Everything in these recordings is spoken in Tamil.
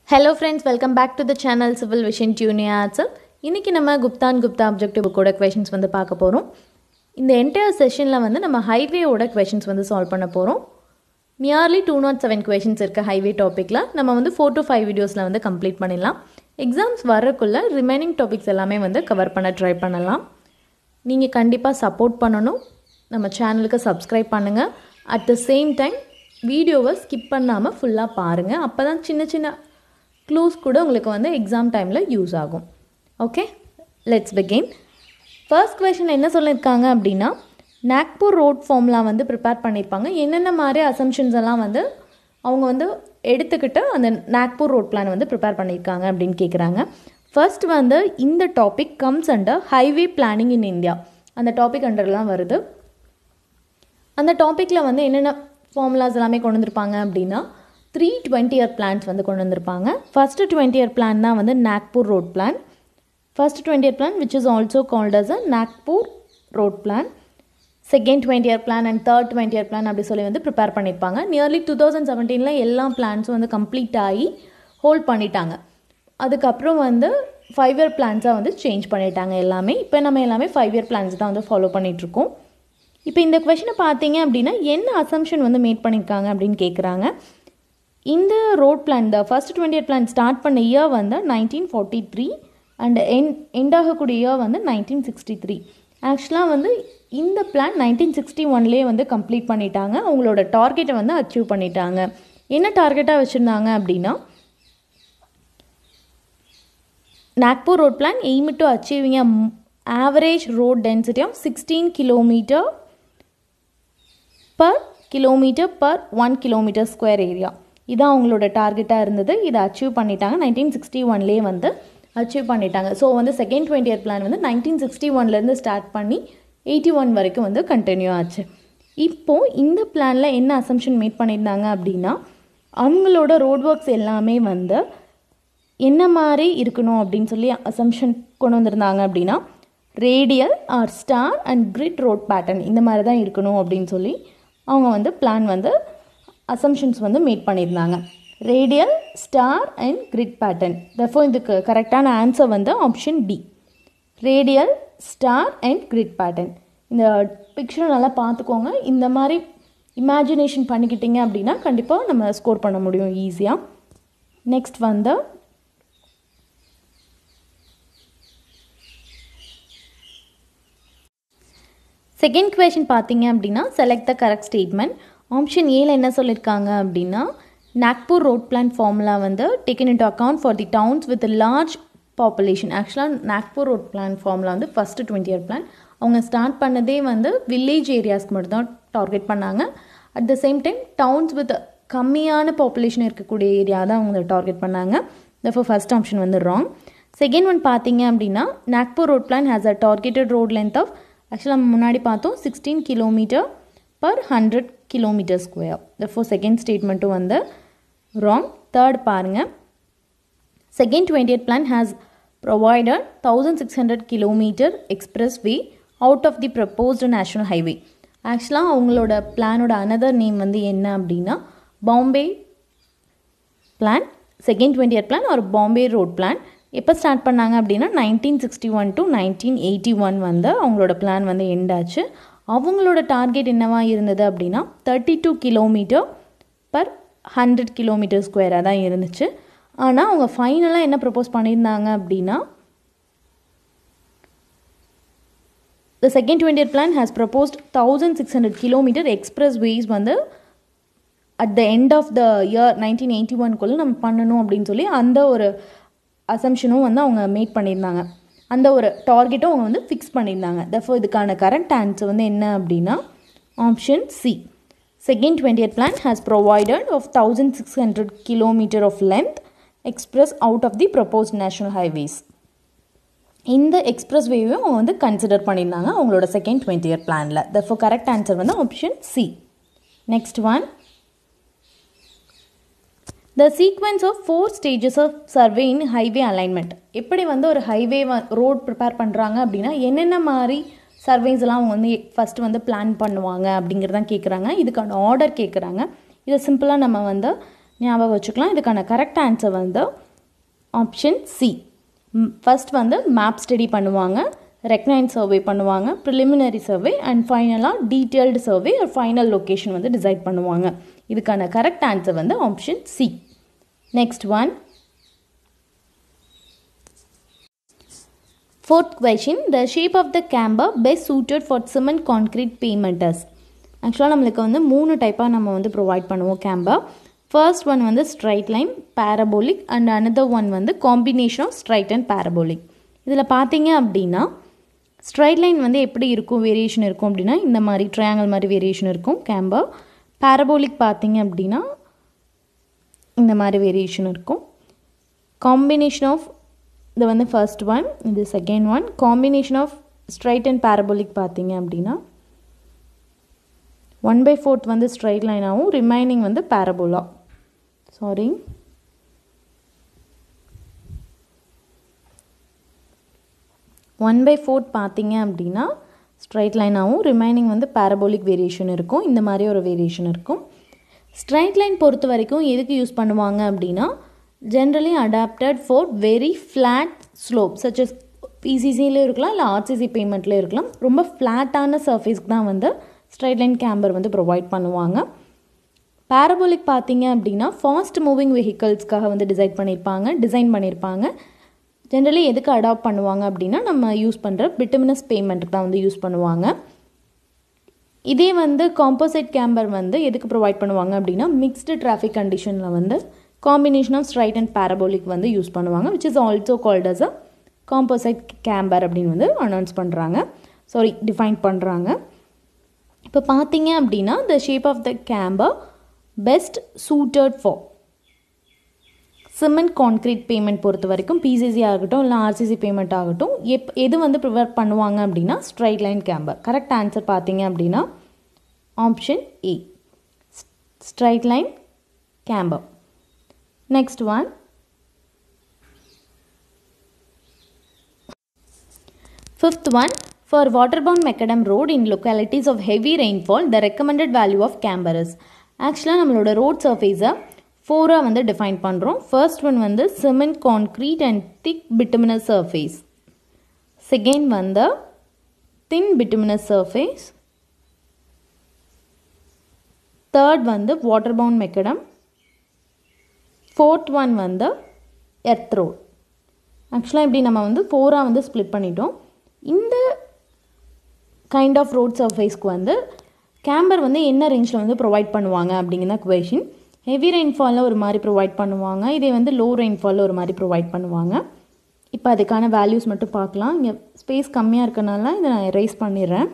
Hello friends, welcome back to the channel Civil Vision Tunes. இன்னைக்கு நம்ம குப்தா அண்ட் குப்தா ஆப்ஜெக்டிவ் புக்கோட क्वेश्चंस வந்து பார்க்க போறோம். இந்த என்டையர் செஷன்ல வந்து நம்ம ஹைவேயோட क्वेश्चंस வந்து சால்வ் பண்ண போறோம். நியர்லி 207 क्वेश्चंस இருக்க ஹைவே டாபிக்ல நம்ம வந்து 4 to 5 வீடியோஸ்ல வந்து கம்ப்ளீட் பண்ணிடலாம். எக்ஸாம்ஸ் வரக்குள்ள ரிமைனிங் டாபிக்ஸ் எல்லாமே வந்து கவர் பண்ண ட்ரை பண்ணலாம். நீங்க கண்டிப்பா சப்போர்ட் பண்ணனும். நம்ம சேனலுக்கு சப்ஸ்கிரைப் பண்ணுங்க. அட் தி சேம் டைம் வீடியோவை ஸ்கிப் பண்ணாம ஃபுல்லா பாருங்க. அப்பதான் சின்ன சின்ன clues கூட உங்களுக்கு வந்து எக்ஸாம் டைம்ல யூஸ் ஆகும். Okay, let's begin. First question என்ன சொல்லிருக்காங்க அப்படினா நாக்பூர் ரோட் ஃபார்முலா வந்து ப்ரிப்பேர் பண்ணிருப்பாங்க. என்னென்ன மாதிரி அசம்ப்ஷன்ஸ் எல்லாம் வந்து அவங்க வந்து எடுத்துக்கிட்டு அந்த நாக்பூர் ரோட் பிளான் வந்து ப்ரிப்பேர் பண்ணிருக்காங்க அப்படினு கேக்குறாங்க. ஃபர்ஸ்ட் வந்து இந்த topic comes under highway planning in India. அந்த டாபிக் அண்டர்லாம் வருது. அந்த டாபிக்ல வந்து என்னென்ன ஃபார்முலாஸ் எல்லாமே கொண்டு வந்திருப்பாங்க அப்படினா 3 20-year plans வந்து கொண்டு வந்திருப்பாங்க. First 20-year plan தான் வந்து Nagpur road plan. First 20-year plan which is also called as a Nagpur road plan. Second 20-year plan and third 20-year plan அப்படி சொல்லி வந்து ப்ரிப்பேர் பண்ணியிருப்பாங்க. நியர்லி 2017ல எல்லா பிளான்ஸும் வந்து கம்ப்ளீட் ஆகி ஹோல்ட் பண்ணிட்டாங்க. அதுக்கப்புறம் வந்து 5-year பிளான்ஸாக வந்து சேஞ்ச் பண்ணிட்டாங்க எல்லாமே. இப்போ நம்ம எல்லாமே 5-year பிளான்ஸ் தான் வந்து ஃபாலோ பண்ணிகிட்ருக்கோம். இப்போ இந்த கொஷனை பார்த்தீங்க அப்படின்னா என்ன அசம்ஷன் வந்து மேட் பண்ணியிருக்காங்க அப்படின்னு கேட்குறாங்க. இந்த road plan the first 20-year plan start பண்ண இயர் வந்து 1943 அண்ட் எண்ட் ஆகக்கூடிய இயர் வந்து 1963. ஆக்சுவலாக வந்து இந்த பிளான் 1961லேயே வந்து கம்ப்ளீட் பண்ணிட்டாங்க. அவங்களோட டார்கெட்டை வந்து அச்சீவ் பண்ணிட்டாங்க. என்ன டார்கெட்டாக வச்சுருந்தாங்க அப்படின்னா Nagpur road plan aim to achieving a average road density of 16 kilometer per kilometer per 1 kilometer square area. இதான் அவங்களோட டார்கெட்டாக இருந்தது. இதை அச்சீவ் பண்ணிட்டாங்க. 1961லேயே வந்து அச்சீவ் பண்ணிட்டாங்க. ஸோ வந்து செகண்ட் 20-year பிளான் வந்து 1961லேருந்து ஸ்டார்ட் பண்ணி 81 வரைக்கும் வந்து கண்டினியூ ஆச்சு. இப்போது இந்த பிளானில் என்ன அசம்ஷன் மேட் பண்ணியிருந்தாங்க அப்படின்னா அவங்களோட ரோட் ஒர்க்ஸ் எல்லாமே வந்து என்ன மாதிரி இருக்கணும் அப்படின்னு சொல்லி அசம்ஷன் கொண்டு வந்திருந்தாங்க அப்படின்னா radial or star and grid road pattern இந்த மாதிரி தான் இருக்கணும் அப்படின்னு சொல்லி அவங்க வந்து பிளான் வந்து அசம்ஷன்ஸ் வந்து மேட் பண்ணியிருந்தாங்க. Radial star and grid pattern. Therefore இதுக்கு கரெக்டான ஆன்சர் வந்து option D, radial star and grid pattern. இந்த பிக்சரை நல்லா பார்த்துக்கோங்க. இந்த மாதிரி இமேஜினேஷன் பண்ணிக்கிட்டீங்க அப்படின்னா கண்டிப்பாக நம்ம ஸ்கோர் பண்ண முடியும் ஈஸியாக. நெக்ஸ்ட் வந்து செகண்ட் கொஷின் பார்த்தீங்க அப்படின்னா select the correct statement. Option ஏல என்ன சொல்லியிருக்காங்க அப்படின்னா நாக்பூர் ரோட் பிளான் ஃபார்முலா வந்து taken into account for the towns with large population. ஆக்சுவலாக நாக்பூர் ரோட் பிளான் ஃபார்முலா வந்து ஃபஸ்ட்டு 20-year பிளான் அவங்க ஸ்டார்ட் பண்ணதே வந்து வில்லேஜ் ஏரியாஸ்க்கு மட்டும் தான் டார்கெட் பண்ணாங்க. At the same time towns with கம்மியான பாப்புலேஷன் இருக்கக்கூடிய ஏரியா தான் அவங்க டார்கெட் பண்ணாங்க. தஃபோர் ஃபஸ்ட் ஆப்ஷன் வந்து ராங். செகண்ட் ஒன் பார்த்தீங்க அப்படின்னா Nagpur road plan has a targeted road length of ஆக்சுவலாக நம்ம முன்னாடி பார்த்தோம் 16 kilometer per 100 kilometer square. Therefore second statement வந்து wrong. Third பாருங்க, second 20-year plan has provided 1600 kilometer expressway out of the proposed national highway. ஆக்சுவலாக அவங்களோட பிளானோட another name வந்து என்ன அப்படின்னா Bombay plan, second 20-year plan ஒரு பாம்பே ரோட் பிளான். எப்போ ஸ்டார்ட் பண்ணாங்க அப்படின்னா 1961 to 1981 வந்து அவங்களோட பிளான் வந்து எண்ட் ஆச்சு. அவங்களோட டார்கெட் என்னவா இருந்தது அப்படின்னா 32 கிலோமீட்டர் பர் 100 கிலோமீட்டர் ஸ்கொயராக தான் இருந்துச்சு. ஆனால் அவங்க ஃபைனலாக என்ன ப்ரப்போஸ் பண்ணியிருந்தாங்க அப்படின்னா the second 20-year plan has proposed 1600 kilometer expressways வந்து at the end of the year 1981 நம்ம பண்ணணும் அப்படின்னு சொல்லி அந்த ஒரு அசம்ஷனும் வந்து அவங்க மேட் பண்ணியிருந்தாங்க. அந்த ஒரு டார்கெட்டும் அவங்க வந்து ஃபிக்ஸ் பண்ணியிருந்தாங்க. தஃபோர் இதுக்கான கரெக்ட் ஆன்சர் வந்து என்ன அப்படின்னா option C, second 20-year plan has provided of 1600 kilometer of length express out of the proposed national highways. இந்த எக்ஸ்பிரஸ் வேவையும் அவங்க வந்து கன்சிடர் பண்ணியிருந்தாங்க அவங்களோட செகண்ட் 20-year பிளானில். தஃபோர் கரெக்ட் ஆன்சர் வந்து option C. Next one, the sequence of 4 stages of survey in highway alignment. எப்படி வந்து ஒரு ஹைவே ரோட் ப்ரிப்பேர் பண்ணுறாங்க அப்படின்னா என்னென்ன மாதிரி சர்வேஸ் எல்லாம் அவங்க வந்து ஃபஸ்ட்டு வந்து பிளான் பண்ணுவாங்க அப்படிங்கிறதான் கேட்குறாங்க. இதுக்கான ஆர்டர் கேட்குறாங்க. இதை சிம்பிளாக நம்ம வந்து ஞாபகம் வச்சுக்கலாம். இதுக்கான கரெக்ட் ஆன்சர் வந்து ஆப்ஷன் சி. ஃபர்ஸ்ட் வந்து மேப் ஸ்டடி பண்ணுவாங்க, ரெக்னைன் சர்வே பண்ணுவாங்க, ப்ரிலிமினரி சர்வே அண்ட் ஃபைனலாக டீட்டெயில்டு சர்வே ஒரு ஃபைனல் லொக்கேஷன் வந்து டிசைட் பண்ணுவாங்க. இதுக்கான கரெக்ட் ஆன்சர் வந்து option C. Next one, fourth question, the shape of the camber best suited for cement concrete pavement is. ஆக்சுவலாக நம்மளுக்கு வந்து 3 டைப்பாக நம்ம வந்து ப்ரொவைட் பண்ணுவோம் கேம்பர். ஃபர்ஸ்ட் ஒன் வந்து straight line, parabolic and another one வந்து combination of straight and parabolic. இதில் பார்த்தீங்க அப்படின்னா ஸ்ட்ரைட் லைன் வந்து எப்படி இருக்கும், வேரியேஷன் இருக்கும் அப்படின்னா இந்த மாதிரி ட்ரையாங்கிள் மாதிரி வேரியேஷன் இருக்கும் கேம்பர். பேரபோலிக் பார்த்தீங்க அப்படின்னா இந்த மாதிரி வேரியேஷன் இருக்கும். காம்பினேஷன் ஆஃப் இது வந்து ஃபர்ஸ்ட் ஒன், இது second one. Combination of straight and parabolic பார்த்தீங்க அப்படின்னா 1/4 வந்து ஸ்ட்ரைட் லைனாகவும் ரிமைனிங் வந்து பேரபோலா. 1/4 பார்த்தீங்க அப்படின்னா ஸ்ட்ரைட் லைனாகவும் ரிமைனிங் வந்து பேரபோலிக் வேரியேஷன் இருக்கும். இந்த மாதிரி ஒரு வேரியேஷன் இருக்கும். ஸ்ட்ரைட் லைன் பொறுத்த வரைக்கும் எதுக்கு யூஸ் பண்ணுவாங்க அப்படின்னா generally adapted for very flat slope such as PCCல இருக்கலாம் இல்லை RCC பேமெண்ட்டில் இருக்கலாம். ரொம்ப ஃப்ளாட்டான சர்ஃபேஸ்க்கு தான் வந்து ஸ்ட்ரைட் லைன் கேம்பர் வந்து ப்ரொவைட் பண்ணுவாங்க. பேரபோலிக் பார்த்தீங்க அப்படின்னா ஃபாஸ்ட் மூவிங் வெஹிக்கல்ஸ்க்காக வந்து டிசைன் பண்ணியிருப்பாங்க. ஜென்ரலி எதுக்கு அடாப்ட் பண்ணுவாங்க அப்படின்னா நம்ம யூஸ் பண்ணுற பிட்டுமினஸ் பேமெண்ட்டுக்கு தான் வந்து யூஸ் பண்ணுவாங்க. இதே வந்து காம்போசைட் கேம்பர் வந்து எதுக்கு ப்ரொவைட் பண்ணுவாங்க அப்படின்னா மிக்ஸ்டு டிராஃபிக் கண்டிஷனில் வந்து combination of straight and parabolic வந்து யூஸ் பண்ணுவாங்க, which is also called as a composite camber அப்படின்னு வந்து டிஃபைன் பண்ணுறாங்க. இப்போ பார்த்தீங்க அப்படின்னா the shape of the camber best suited for cement concrete pavement பொறுத்த வரைக்கும் பிசிசி ஆகட்டும் இல்லை ஆர்சிசி பேமெண்ட் ஆகட்டும் எது வந்து ப்ரிஃபர் பண்ணுவாங்க அப்படின்னா straight line camber. Correct answer பார்த்தீங்க அப்படின்னா option A, straight line camber. Next one, fifth one, for waterbound macadam road in localities of heavy rainfall the recommended value of camber is. ஆக்சுவலாக நம்மளோட ரோட் சர்ஃபேஸை 4 வந்து டிஃபைன் பண்ணுறோம். ஃபர்ஸ்ட் ஒன் வந்து cement concrete and thick bituminous surface, second வந்து தின் பிட்டுமினஸ் சர்ஃபேஸ், தேர்ட் வந்து வாட்டர்பவுண்ட் மெக்கடம், ஃபோர்த் ஒன் வந்து எர்த் ரோட். ஆக்சுவலாக இப்படி நம்ம வந்து 4 வந்து ஸ்ப்ளிட் பண்ணிட்டோம். இந்த கைண்ட் ஆஃப் ரோட் சர்ஃபேஸ்க்கு வந்து கேம்பர் வந்து என்ன ரேஞ்சில் வந்து ப்ரொவைட் பண்ணுவாங்க அப்படிங்கிறத கொஷின். ஹெவி ரெயின்ஃபாலில் ஒரு மாதிரி ப்ரொவைட் பண்ணுவாங்க, இதே வந்து லோ ரெயின்ஃபாலில் ஒரு மாதிரி ப்ரொவைட் பண்ணுவாங்க. இப்போ அதுக்கான வேல்யூஸ் மட்டும் பார்க்கலாம். இங்கே ஸ்பேஸ் கம்மியாக இருக்கனால இதை நான் எரேஸ் பண்ணிடுறேன்.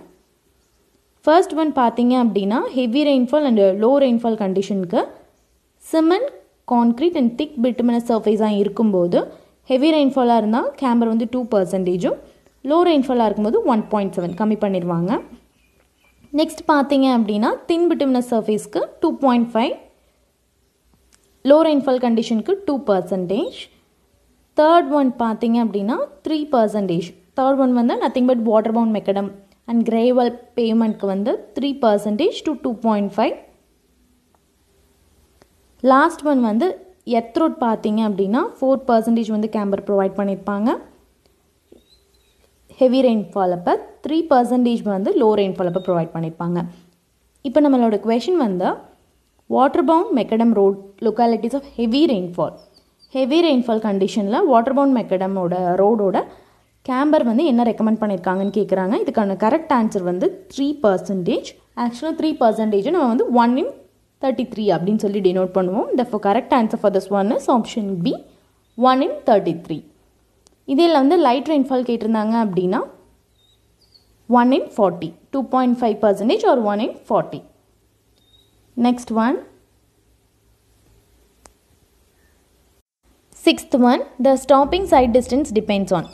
ஃபர்ஸ்ட் ஒன் பார்த்தீங்க அப்படின்னா heavy rainfall and low rainfall கண்டிஷனுக்கு cement concrete and thick bituminous சர்ஃபேஸாக இருக்கும்போது ஹெவி ரெயின்ஃபாலாக இருந்தால் கேம்பர் வந்து 2%, லோ ரெயின்ஃபாலாக இருக்கும்போது 1.7 கம்மி பண்ணிடுவாங்க. நெக்ஸ்ட் பார்த்தீங்க அப்படின்னா தின் பிட்டுமினஸ் சர்ஃபேஸ்க்கு 2.5, லோ ரெயின்ஃபால் கண்டிஷனுக்கு 2%. தேர்ட் ஒன் பார்த்தீங்க அப்படின்னா 3%. தேர்ட் ஒன் வந்து nothing but water bound macadam and gravel பேமெண்ட்க்கு வந்து 3% to 2.5. லாஸ்ட் ஒன் வந்து எர்த் ரோட் பார்த்தீங்க அப்படின்னா 4% வந்து கேம்பர் ப்ரொவைட் பண்ணியிருப்பாங்க. ஹெவி ரெயின்ஃபால் அப்போ 3% வந்து லோ ரெயின்ஃபால் அப்போ ப்ரொவைட் பண்ணியிருப்பாங்க. இப்போ நம்மளோட கொஷின் வந்து water bound macadam road localities of heavy rainfall கண்டிஷனில் வாட்டர் பவுண்ட் மெக்கடமோட ரோடோட கேம்பர் வந்து என்ன ரெக்கமெண்ட் பண்ணியிருக்காங்கன்னு கேட்குறாங்க. இதுக்கான கரெக்ட் ஆன்சர் வந்து 3%. ஆக்சுவலாக 3% நம்ம வந்து 1/33 அப்படின்னு சொல்லி டினோட் பண்ணுவோம். therefore correct answer for this one is option B, 1/33. இதில் வந்து லைட் ரெயின்ஃபால் கேட்டிருந்தாங்க அப்படின்னா 1/40, 2.5% or 1/40. next one, sixth one, the stopping side distance depends on.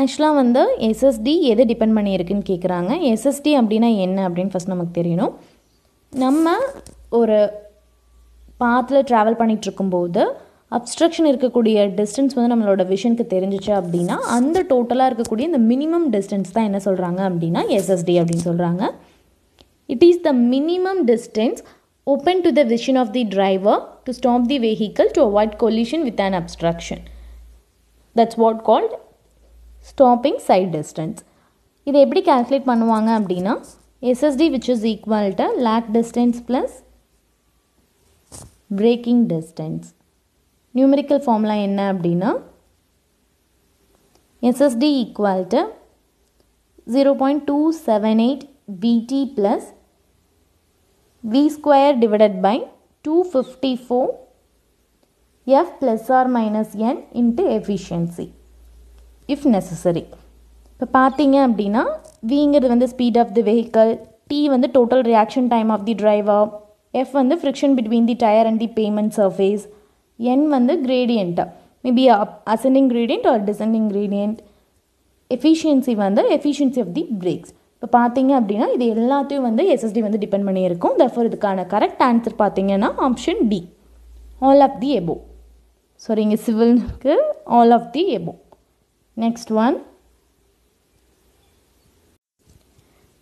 ஆக்சுவலாக வந்து எஸ்எஸ்டி எது டிபெண்ட் பண்ணியிருக்குன்னு கேட்குறாங்க. எஸ்எஸ்டி அப்படின்னா என்ன அப்படின்னு ஃபஸ்ட் நமக்கு தெரியணும். நம்ம ஒரு பாத்தில் ட்ராவல் பண்ணிகிட்ருக்கும்போது அப்ஸ்ட்ரக்ஷன் இருக்கக்கூடிய டிஸ்டன்ஸ் வந்து நம்மளோட விஷனுக்கு தெரிஞ்சிச்சு அப்படின்னா அந்த டோட்டலாக இருக்கக்கூடிய இந்த மினிமம் டிஸ்டன்ஸ் தான் என்ன சொல்கிறாங்க அப்படின்னா எஸ்எஸ்டி அப்படின்னு சொல்கிறாங்க. It is the minimum distance open to the vision of the driver to stop the vehicle to avoid collision with an obstruction. That's what called stopping side distance. இதை எப்படி calculate பண்ணுவாங்க அப்படின்னா SSD which is equal to lag distance plus braking distance. Numerical formula என்ன அப்படின்னா SSD equal to 0.278 BT plus V square divided by 254 F plus or minus N into efficiency if necessary. இப்போ பார்த்தீங்க அப்படின்னா Vங்கிறது வந்து speed of the vehicle, T வந்து total reaction time of the driver, F வந்து friction between the tire and the pavement surface, N வந்து gradient, maybe ascending gradient or descending gradient, efficiency வந்து efficiency of the brakes. இப்போ பார்த்தீங்க அப்படின்னா இது எல்லாத்தையும் வந்து SSD வந்து டிபெண்ட் பண்ணியிருக்கும். therefore இதுக்கான கரெக்ட் ஆன்சர் பார்த்தீங்கன்னா option D, all of the above. Sorry, இங்கே சிவிலுக்கு all of the above. Next one,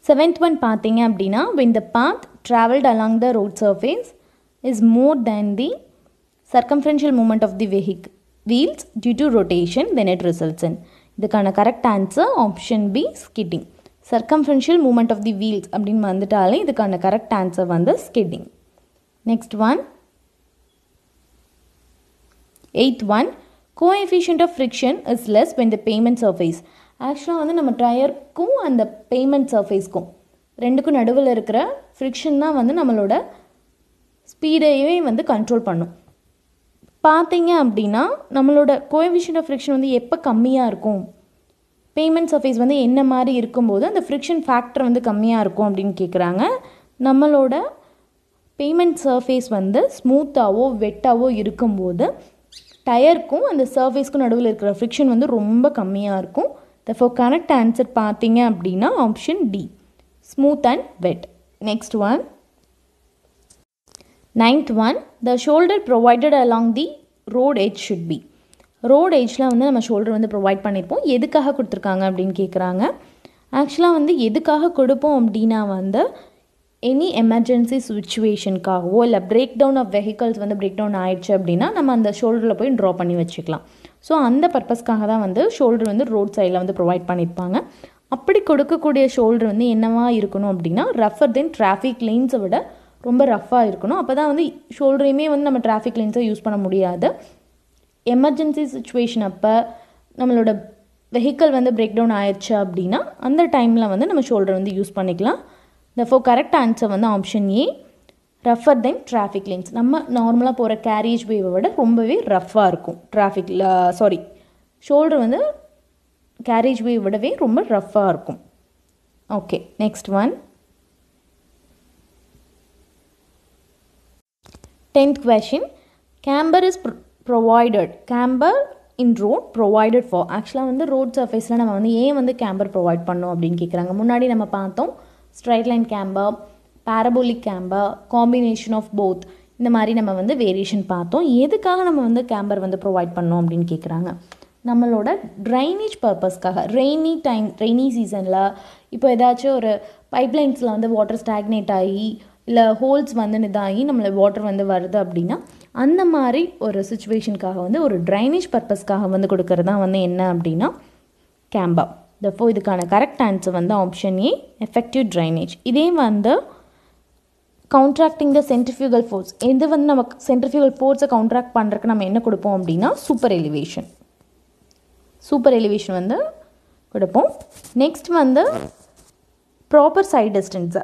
seventh one பார்த்தீங்க அப்படின்னா when the path traveled along the road surface is more than the circumferential movement of the vehicle wheels due to rotation, then it results in. இதுக்கான correct answer option B, skidding. circumferential movement of the wheels அப்படின்னு வந்துட்டாலே இதுக்கான கரெக்ட் ஆன்சர் வந்து skidding. Next one, eighth one, coefficient of friction is less when the pavement surface. ஆக்சுவலாக வந்து நம்ம டயருக்கும் அந்த பேமெண்ட் சர்ஃபேஸ்க்கும் ரெண்டுக்கும் நடுவில் இருக்கிற ஃப்ரிக்ஷன் தான் வந்து நம்மளோட ஸ்பீடையே வந்து கண்ட்ரோல் பண்ணும். பார்த்தீங்க அப்படின்னா நம்மளோட கோஎஃபிஷியன்ட் ஆஃப் ஃப்ரிக்ஷன் வந்து எப்போ கம்மியாக இருக்கும், பேமெண்ட் சர்ஃபேஸ் வந்து என்ன மாதிரி இருக்கும்போது அந்த ஃப்ரிக்ஷன் ஃபேக்டர் வந்து கம்மியாக இருக்கும் அப்படின்னு கேட்குறாங்க. நம்மளோட பேமெண்ட் சர்ஃபேஸ் வந்து ஸ்மூத்தாவோ வெட்டாவோ இருக்கும்போது டயருக்கும் அந்த சர்ஃபேஸ்க்கும் நடுவில் இருக்கிற ஃப்ரிக்ஷன் வந்து ரொம்ப கம்மியாக இருக்கும். therefore கரெக்ட் ஆன்சர் பார்த்தீங்க அப்படின்னா option D, smooth and wet. Next one, ninth one, the shoulder provided along the road edge should be. Road ஏஜில் வந்து நம்ம ஷோல்டர் வந்து ப்ரொவைட் பண்ணியிருப்போம். எதுக்காக கொடுத்துருக்காங்க அப்படின்னு கேட்குறாங்க. ஆக்சுவலாக வந்து எதுக்காக கொடுப்போம் அப்படின்னா வந்து எனி எமர்ஜென்சி சுச்சுவேஷனுக்காகவோ இல்லை பிரேக் டவுன் ஆஃப் வெஹிக்கல்ஸ் வந்து பிரேக் டவுன் ஆயிடுச்சு அப்படின்னா நம்ம அந்த ஷோல்டரில் போய் ட்ரா பண்ணி வச்சுக்கலாம். ஸோ அந்த பர்பஸ்க்காக தான் வந்து ஷோல்டர் வந்து ரோட் சைடில் வந்து ப்ரொவைட் பண்ணியிருப்பாங்க. அப்படி கொடுக்கக்கூடிய ஷோல்டர் வந்து என்னவா இருக்கணும் அப்படின்னா ரஃபர் தென் டிராஃபிக் லைன்ஸை விட ரொம்ப ரஃப்பாக இருக்கணும். அப்போ தான் வந்து ஷோல்டரையுமே வந்து நம்ம டிராஃபிக் லைன்ஸை யூஸ் பண்ண முடியாது. எமர்ஜென்சி சுச்சுவேஷன் அப்போ நம்மளோட வெஹிக்கிள் வந்து பிரேக் டவுன் ஆயிடுச்சு அப்படின்னா அந்த டைமில் வந்து நம்ம ஷோல்டர் வந்து யூஸ் பண்ணிக்கலாம். therefore கரெக்ட் ஆன்சர் வந்து option A, refer then traffic lines. நம்ம நார்மலாக போகிற கேரேஜ் வேவை விட ரொம்பவே ரஃப்பாக இருக்கும் டிராஃபிக்கில், சாரி ஷோல்டர் வந்து கேரேஜ் வே விடவே ரொம்ப ரஃப்பாக இருக்கும். Okay, next one, 10th question, camber is provided, camber in road provided for. ஆக்சுவலாக வந்து ரோட் சர்ஃபேஸில் நம்ம வந்து ஏன் வந்து கேம்பர் ப்ரொவைட் பண்ணோம் அப்படின்னு கேட்குறாங்க. முன்னாடி நம்ம பார்த்தோம் straight line camber, parabolic camber, combination of both, இந்த மாதிரி நம்ம வந்து வேரியேஷன் பார்த்தோம். எதுக்காக நம்ம வந்து கேம்பர் வந்து ப்ரொவைட் பண்ணோம் அப்படின்னு கேட்குறாங்க. நம்மளோட ட்ரைனேஜ் பர்பஸ்க்காக, ரெய்னி சீசனில் இப்போ ஏதாச்சும் ஒரு பைப்லைன்ஸில் வந்து வாட்டர் ஸ்டாக்னேட் ஆகி இல்லை ஹோல்ஸ் வந்து இதாகி நம்மளை வாட்டர் வந்து வருது அப்படின்னா அந்த மாதிரி ஒரு சுச்சுவேஷனுக்காக வந்து ஒரு ட்ரைனேஜ் பர்பஸ்க்காக வந்து கொடுக்கறது தான் வந்து என்ன அப்படின்னா கேம்பர். therefore இதுக்கான கரெக்ட் ஆன்சர் வந்து ஆப்ஷன் ஏ, எஃபெக்டிவ் ட்ரைனேஜ். இதே வந்து கவுண்ட்ராக்டிங் த சென்ட்ரிஃபியூகல் ஃபோர்ஸ், எது வந்து நம்ம சென்ட்ரிஃபியூகல் ஃபோர்ஸை கவுண்ட்ராக்ட் பண்ணுறதுக்கு நம்ம என்ன கொடுப்போம் அப்படின்னா சூப்பர் எலிவேஷன். சூப்பர் எலிவேஷன் வந்து கொடுப்போம். நெக்ஸ்ட் வந்து ப்ராப்பர் சைட் டிஸ்டன்ஸை,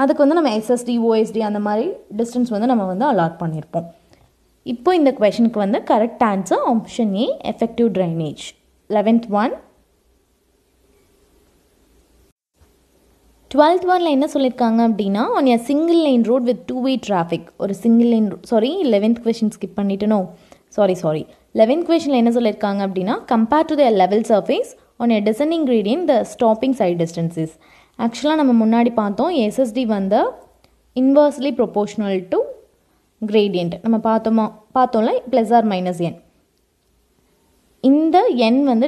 அதுக்கு வந்து நம்ம எஸ்எஸ்டி, ஓஎஸ்டி அந்த மாதிரி டிஸ்டன்ஸ் வந்து நம்ம வந்து அலாட் பண்ணியிருப்போம். இப்போ இந்த கொஷனுக்கு வந்து correct answer option A, effective drainage. 11th one, 12th ஒனில் என்ன சொல்லியிருக்காங்க அப்படின்னா on a single lane road with two-way traffic, ஒரு single line, sorry 11th question ஸ்கிப் பண்ணிட்டனோ, சாரி 11th questionல என்ன சொல்லியிருக்காங்க அப்படின்னா compare to the level surface on a descending gradient the stopping side distances. ஆக்சுவலாக நம்ம முன்னாடி பார்த்தோம் எஸ்எஸ்டி வந்து இன்வர்ஸ்லி ப்ரொபோர்ஷனல் டு கிரேடியன்ட் நம்ம பார்த்தோம்ல ப்ளஸ் ஆர் மைனஸ் என். இந்த என் வந்து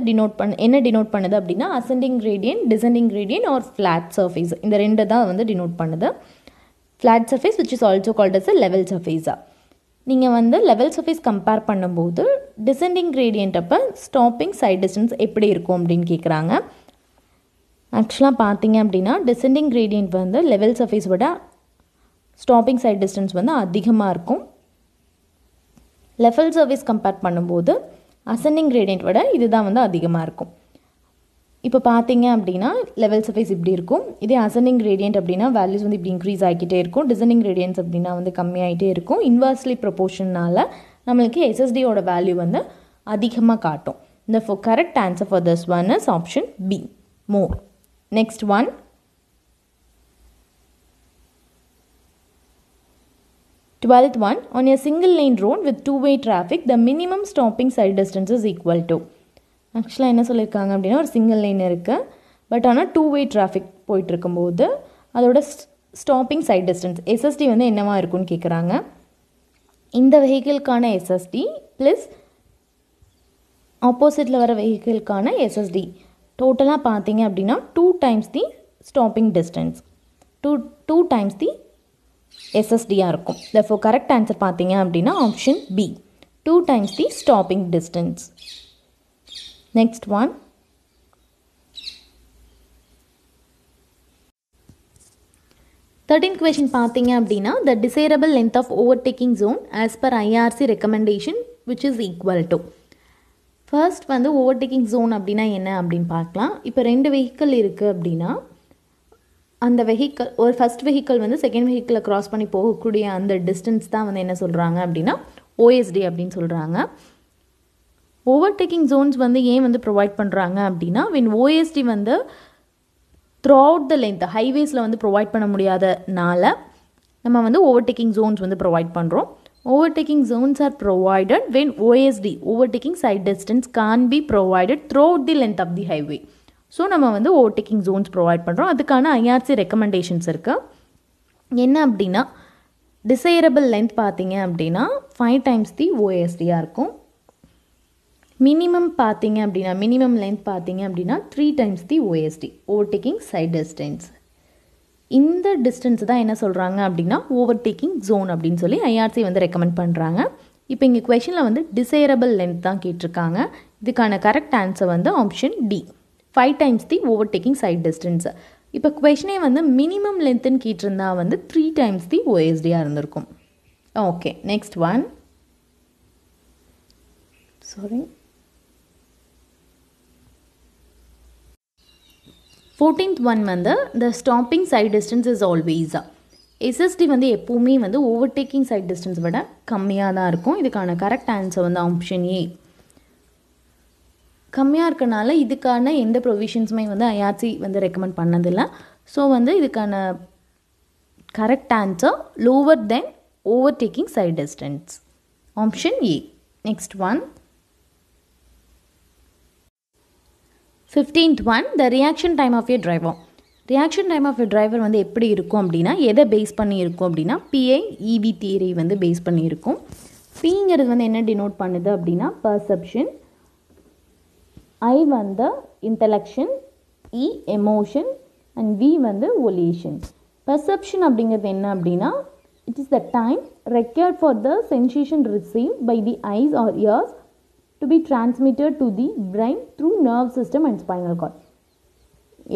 என்ன டினோட் பண்ணுது அப்படின்னா ascending gradient, descending gradient or flat surface, இந்த ரெண்டு தான் வந்து டினோட் பண்ணுது. Flat surface which is also called as a level சர்ஃபேஸா. நீங்கள் வந்து லெவல் சர்ஃபேஸ் கம்பேர் பண்ணும்போது டிசெண்டிங் கிரேடியன்ட் அப்போ ஸ்டாப்பிங் சைட் டிஸ்டன்ஸ் எப்படி இருக்கும் அப்படின்னு கேட்குறாங்க. ஆக்சுவலாக பார்த்தீங்க அப்படின்னா டிசெண்டிங் கிரேடியன்ட் வந்து லெவல் சர்ஃபேஸ் விட ஸ்டாப்பிங் சைட் டிஸ்டன்ஸ் வந்து அதிகமாக இருக்கும். லெவல் சர்ஃபேஸ் கம்பேர் பண்ணும்போது அசெண்டிங் கிரேடியன்ட் விட இதுதான் வந்து அதிகமாக இருக்கும். இப்போ பார்த்தீங்க அப்படின்னா லெவல் சர்ஃபேஸ் இப்படி இருக்கும். இதே அசெண்டிங் கிரேடியன்ட் அப்படின்னா வேல்யூஸ் வந்து இப்படி இன்க்ரீஸ் ஆகிக்கிட்டே இருக்கும். டிசெண்டிங் கிரேடியன்ட்ஸ் அப்படின்னா வந்து கம்மியாகிட்டே இருக்கும். இன்வர்ஸ்லி ப்ரொபோர்ஷனால் நம்மளுக்கு எஸ்எஸ்டியோட வேல்யூ வந்து அதிகமாக காட்டும். இந்த correct answer for this one is option B, more. Next one, twelfth one, on a single lane road with two-way traffic the minimum stopping side distance is equal to. ஆக்சுவலாக என்ன சொல்லியிருக்காங்க அப்படின்னா ஒரு சிங்கிள் லைன் இருக்குது, பட் ஆனால் டூ-வே டிராஃபிக் போயிட்டுருக்கும்போது அதோட ஸ்டாப்பிங் சைட் டிஸ்டன்ஸ் எஸ்எஸ்டி வந்து என்னவா இருக்குன்னு கேட்குறாங்க. இந்த வெஹிக்கிள்கான எஸ்எஸ்டி ப்ளஸ் ஆப்போசிட்டில் வர வெஹிக்கிள்கான எஸ்எஸ்டி டோட்டலாக பார்த்தீங்க அப்படின்னா 2 times the stopping distance, two times the எஸ்எஸ்டியாக இருக்கும். therefore கரெக்ட் ஆன்சர் பார்த்தீங்க அப்படின்னா option B, 2 times the stopping distance. Next one, thirteen question பார்த்தீங்க அப்படின்னா the desirable length of overtaking zone as per IRC recommendation which is equal to. First வந்து ஓவர்டேக்கிங் ஜோன் அப்படின்னா என்ன அப்படின்னு பார்க்கலாம். இப்போ 2 வெஹிக்கிள் இருக்குது அப்படின்னா அந்த வெஹிக்கிள் ஒரு ஃபஸ்ட் வெஹிக்கிள் வந்து செகண்ட் வெஹிக்கிளை க்ராஸ் பண்ணி போகக்கூடிய அந்த டிஸ்டன்ஸ் தான் வந்து என்ன சொல்கிறாங்க அப்படின்னா ஓஎஸ்டி அப்படின்னு சொல்கிறாங்க. ஓவர்டேக்கிங் ஜோன்ஸ் வந்து ஏன் வந்து ப்ரொவைட் பண்ணுறாங்க அப்படின்னா when ஓஎஸ்டி வந்து த்ரூ அவுட் த லென்த் ஹைவேஸில் வந்து ப்ரொவைட் பண்ண முடியாதனால நம்ம வந்து ஓவர்டேக்கிங் ஜோன்ஸ் வந்து ப்ரொவைட் பண்ணுறோம். Overtaking zones are provided when OSD, overtaking side distance, can be provided throughout the length of the highway. So நம்ம வந்து ஓவர்டேக்கிங் ஜோன்ஸ் ப்ரொவைட் பண்ணுறோம். அதுக்கான ஐஆர்சி ரெக்கமெண்டேஷன்ஸ் இருக்குது. என்ன அப்படின்னா டிசைரபிள் லென்த் பார்த்தீங்க அப்படின்னா 5 times தி ஓஎஸ்டியாக இருக்கும். மினிமம் பார்த்தீங்க அப்படின்னா மினிமம் லென்த் பார்த்தீங்க அப்படின்னா 3 times தி ஓஎஸ்டி, ஓவர்டேக்கிங் சைட் டிஸ்டன்ஸ். இந்த டிஸ்டன்ஸ் தான் என்ன சொல்கிறாங்க அப்படின்னா ஓவர்டேக்கிங் ஜோன் அப்படின்னு சொல்லி ஐஆர்சி வந்து ரெக்கமெண்ட் பண்ணுறாங்க. இப்போ இங்கே கொஷனில் வந்து டிசைரபிள் லென்த் தான் கேட்டிருக்காங்க. இதுக்கான கரெக்ட் ஆன்சர் வந்து ஆப்ஷன் டி, 5 times தி ஓவர்டேக்கிங் சைட் டிஸ்டன்ஸ். இப்போ கொஷனே வந்து மினிமம் லென்த்துன்னு கேட்டிருந்தா வந்து 3 times தி ஓஎஸ்டியாக இருந்திருக்கும். Okay, next one, sorry 14th one வந்து the stopping side distance is always. SSD வந்து எப்போவுமே வந்து ஓவர்டேக்கிங் சைட் டிஸ்டன்ஸ் விட கம்மியாக தான் இருக்கும். இதுக்கான கரெக்ட் ஆன்சர் வந்து ஆப்ஷன் ஏ. கம்மியாக இருக்கனால இதுக்கான எந்த ப்ரொவிஷன்ஸுமே வந்து ஐஆர்சி வந்து ரெக்கமெண்ட் பண்ணதில்லை. ஸோ வந்து இதுக்கான correct answer lower then overtaking side distance, option A. Next one, 15th one, the reaction time of a driver. Reaction time of a driver வந்து எப்படி இருக்கும் அப்படின்னா எதை பேஸ் பண்ணி இருக்கும் அப்படின்னா பிஐ இபி தியரி வந்து பேஸ் பண்ணி இருக்கும். பிங்கிறது வந்து என்ன டினோட் பண்ணுது அப்படின்னா பர்செப்ஷன், ஐ வந்து intellection, E emotion and V வந்து ஒலியேஷன். பர்செப்ஷன் அப்படிங்கிறது என்ன அப்படின்னா it is the time required for the sensation receive by the eyes or ears to be transmitted to the brain through nerve system and spinal cord.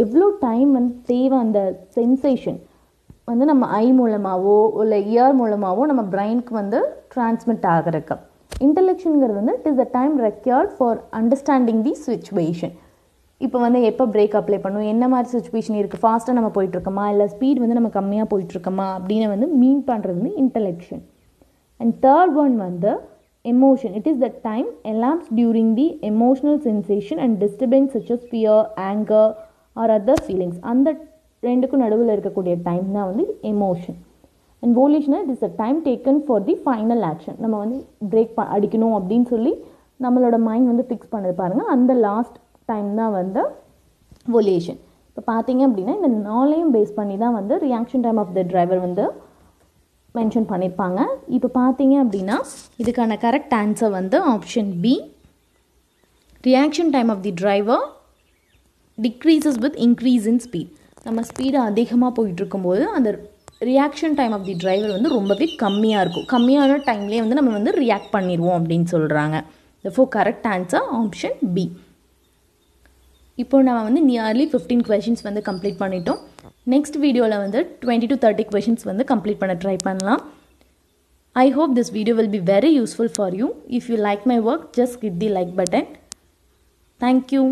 எவ்வளோ டைம் வந்து தேவை அந்த சென்சேஷன் வந்து நம்ம ஐ மூலமாகவோ இல்லை இயர் மூலமாகவோ நம்ம பிரெயினுக்கு வந்து டிரான்ஸ்மிட் ஆகிறதுக்கு. இன்டலெக்ஷனுங்கிறது வந்து it is the time required for understanding the situation. இப்போ வந்து எப்போ பிரேக் அப்ளை பண்ணும், என்ன மாதிரி சிச்சுவேஷன் இருக்குது, ஃபாஸ்ட்டாக நம்ம போயிட்டுருக்கோமா இல்லை ஸ்பீட் வந்து நம்ம கம்மியாக போயிட்டுருக்கோமா அப்படின்னு வந்து மீன் பண்ணுறது வந்து இன்டலெக்ஷன். அண்ட் தேர்ட் ஒன் வந்து emotion. It is the time elapsed during the emotional sensation and disturbance such as fear, anger or other feelings. அந்த ரெண்டுக்கும் நடுவில் இருக்கக்கூடிய டைம் தான் வந்து emotion. And volition, it is the time taken for the final action. நம்ம வந்து பிரேக் அடிக்கணும் அப்படின்னு சொல்லி நம்மளோட மைண்ட் வந்து ஃபிக்ஸ் பண்ணது பாருங்கள், அந்த லாஸ்ட் டைம் தான் வந்து volition. இப்போ பார்த்தீங்க அப்படின்னா இந்த நாளையும் பேஸ் பண்ணி தான் வந்து reaction time of the driver வந்து மென்ஷன் பண்ணியிருப்பாங்க. இப்போ பார்த்தீங்க அப்படின்னா இதுக்கான கரெக்ட் ஆன்சர் வந்து option B, reaction time of the driver decreases with increase in speed. நம்ம ஸ்பீடு அதிகமாக போயிட்டுருக்கும்போது அந்த reaction time of the driver வந்து ரொம்பவே கம்மியாக இருக்கும். கம்மியான டைம்லேயே வந்து நம்ம வந்து ரியாக்ட் பண்ணிடுவோம் அப்படின்னு சொல்கிறாங்க. therefore correct answer option B. இப்போ நம்ம வந்து நியர்லி 15 questions வந்து கம்ப்ளீட் பண்ணிட்டோம். நெக்ஸ்ட் வீடியோவில் வந்து 20 to 30 questions வந்து கம்ப்ளீட் பண்ண ட்ரை பண்ணலாம். I hope this video will be very useful for you. If you like my work, just hit the like button. Thank you.